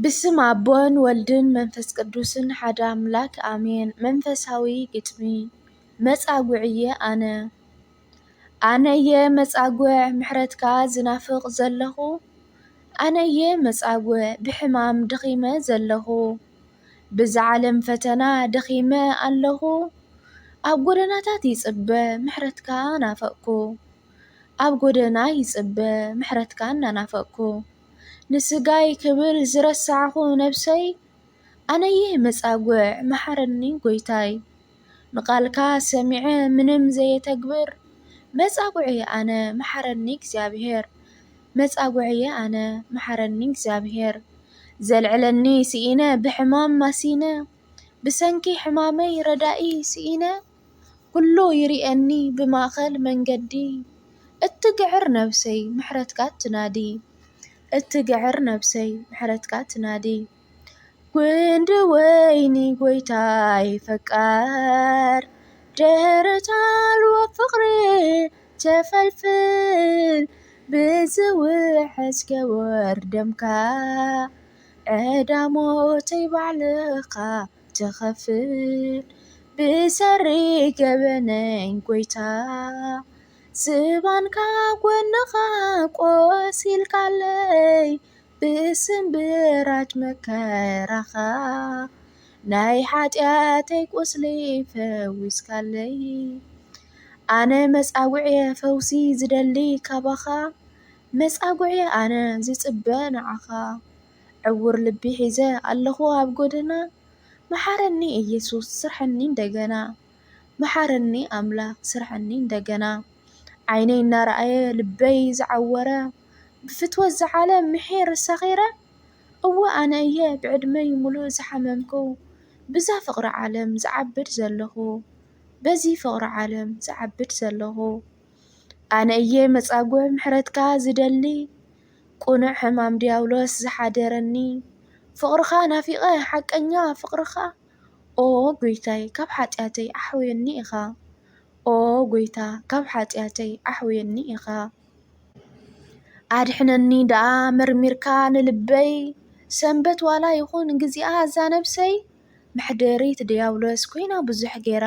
بسم አቦን ወልድን መንፈስ ቅዱስን ሓደ አምላክ አሜን። መንፈሳዊ ግጥሚ መጻጉዕየ አነየ መጻጉዕ ምሕረትካ ዝናፍቕ ዘለኹ አነየ መጻጉዕ ብሕማም ደኺመ ዘለኹ ብዝዓለም ፈተና ደኺመ ኣለኹ ኣብ ጎደናታት ይጽበ ምሕረትካ ናፈቅኩ ኣብ ጎደና ይጽበ ምሕረትካ እናናፈቅኩ ንስጋይ ክብር ዝረሳዕኹ ነብሰይ ኣነየ መጻጉዕ መሓረኒ ጎይታይ ንቓልካ ሰሚዐ ምንም ዘየተግብር መጻጉዕየ ኣነ መሓረኒ እግዚኣብሔር መጻጉዕየ ኣነ መሓረኒ እግዚኣብሔር ዘልዕለኒ ስኢነ ብሕማም ማሲነ ብሰንኪ ሕማመይ ረዳኢ ስኢነ ኩሉ ይርአኒ ብማእኸል መንገዲ እትግዕር ነብሰይ ምሕረትካ ትናዲ እትግዕር ነብሰይ ምሕረትካ ትናዲ ጉንዲ ወይኒ ጎይታይ ፈቃር ደረታልዎ ፍቕሪ ተፈልፍል ብዝውሕዝ ገበር ደምካ ዕዳሞተይ ባዕልኻ ተኸፍል ብሰሪ ገበነኝ ጎይታ ዝባንካ ጎንኻ ቆሲልካለይ ብስንብራት መከራኻ ናይ ሓጢኣተይ ቁስሊ ፈዊስካለይ ኣነ መጻጉዕየ ፈውሲ ዝደሊ ካባኻ መጻጉዕየ ኣነ ዝጽበ ንዓኻ ዕውር ልቢ ሒዘ ኣለኹ ኣብ ጎደና መሓረኒ ኢየሱስ ስርሐኒ እንደገና መሓረኒ ኣምላኽ ስርሐኒ እንደገና ዓይነይ እናረኣየ ልበይ ዝዓወረ ብፍትወት ዝዓለም ምሒር ሰኺረ እወ ኣነ እየ ብዕድመይ ሙሉእ ዝሓመምኩ ብዛ ፍቕሪ ዓለም ዝዓብድ ዘለኹ በዚ ፍቕሪ ዓለም ዝዓብድ ዘለኹ ኣነ እየ መጻጉዕ ምሕረትካ ዝደሊ ቁኑዕ ሕማም ዲያብሎስ ዝሓደረኒ ፍቕርኻ ናፊቐ ሓቀኛ ፍቕርኻ ኦ ጎይታይ ካብ ሓጢኣተይ ኣሕውየኒ ኢኻ ኦ ጎይታ ካብ ሓጢኣተይ ኣሕውየኒ ኢኻ ኣድሕነኒ ደኣ መርሚርካ ንልበይ ሰንበት ዋላ ይኹን ግዚኣ እዛ ነብሰይ መሕደሪት ዲያብሎስ ኮይና ብዙሕ ጌራ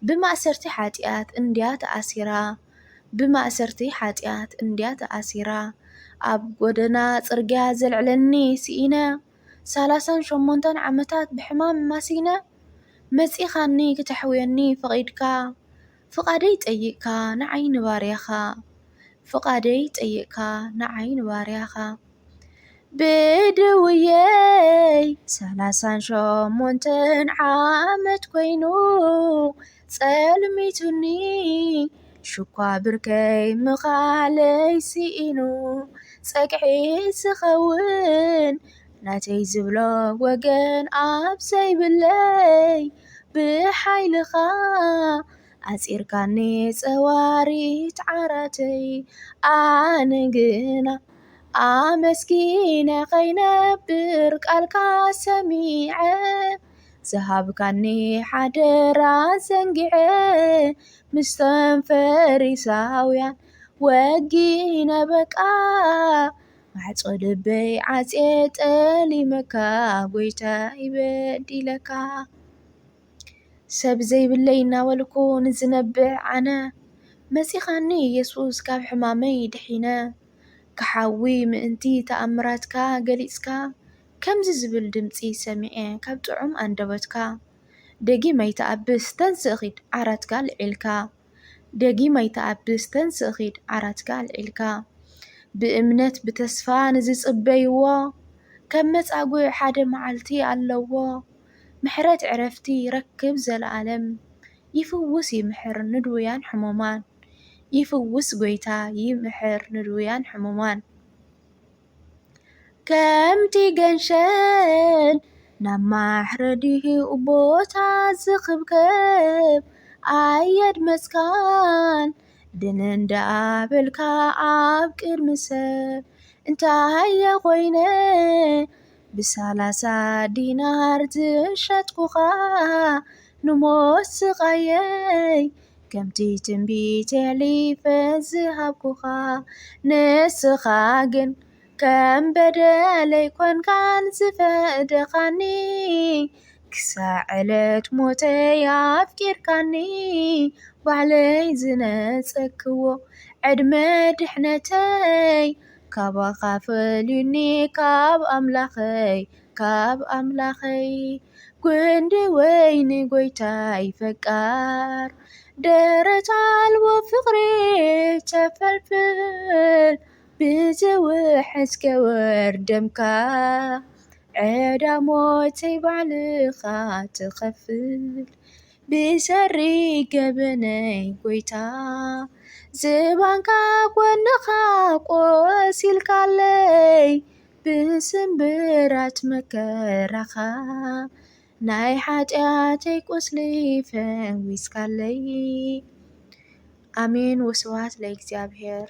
ብማእሰርቲ ሓጢኣት እንድያ ተኣሲራ ብማእሰርቲ ሓጢኣት እንድያ ተኣሲራ ኣብ ጎደና ጽርግያ ዘልዕለኒ ስኢነ 38 ዓመታት ብሕማም ማሲነ መጺኻኒ ክትሕውየኒ ፈቒድካ ፍቓደይ ጠይቕካ ንዓይ ንባርያኻ ፍቓደይ ጠይቕካ ንዓይ ንባርያኻ ብድውየይ 38 ዓመት ኮይኑ ጸልሚቱኒ ሽኳ ብርከይ ምኻለይ ስኢኑ ጸግዒ ዝኸውን ናተይ ዝብሎ ወገን ኣብ ዘይብለይ ብሓይልኻ ኣጺርካኒ ጸዋሪት ዓራተይ ኣነ ግና ኣመስኪነ ኸይነብር ቃልካ ሰሚዐ ዝሃብካኒ ሓደራ ዘንጊዐ ምስቶም ፈሪሳውያን ወጊነ በቃ ማዕጾ ልበይ ዓፄ ጠሊመካ ጎይታ ይበዲለካ ሰብ ዘይብለይ እናበልኩ ንዝነብዕ ኣነ መጺኻኒ ኢየሱስ ካብ ሕማመይ ድሒነ ክሓዊ ምእንቲ ተኣምራትካ ገሊጽካ ከምዚ ዝብል ድምፂ ሰሚዐ ካብ ጥዑም ኣንደበትካ ደጊመይ ተኣብስ ተንስእኺድ ዓራትካ ልዒልካ ደጊመይ ተኣብስ ተንስእኺድ ዓራትካ ልዒልካ ብእምነት ብተስፋ ንዝጽበይዎ ከም መጻጉዕ ሓደ መዓልቲ ኣለዎ ምሕረት ዕረፍቲ ረክብ ዘለዓለም ይፍውስ ይምሕር ንድውያን ሕሙማን ይፍውስ ጎይታ ይምሕር ንድውያን ሕሙማን ከምቲ ገንሸል ናብ ማሕረዲሁ ቦታ ዝኽብከብ ኣየድመጽካን ድንን ዳበልካ ኣብ ቅድሚ ሰብ እንታየ ኾይነ ብ30 ዲናር ዝሸጥኩኻ ንሞት ስቓየይ ከምቲ ትንቢት የሕሊፈ ዝሃብኩኻ ንስኻ ግን ከም በደለይ ኮንካን ዝፈደኻኒ ክሳዕ ዕለት ሞተይ ኣፍቂርካኒ ባዕለይ ዝነጸክዎ ዕድመ ድሕነተይ ካባኻ ፈልዩኒ ካብ ኣምላኸይ ጕንዲ ወይኒ ጐይታይ ፈቃር ደረት ኣልቦ ፍቕሪ ተፈልፍል ብዝውሕዝ ገበር ደምካ ዕዳሞተይ ባዕልኻ ትኸፍል ብሰሪ ገበነይ ጐይታ ዝባንካ ጐንኻ ቖሲልካለይ ብስንብራት መከራኻ ናይ ሓጢኣተይ ቁስሊ ፈዊስካለይ። ኣሜን። ወስብሐት ለእግዚአብሔር።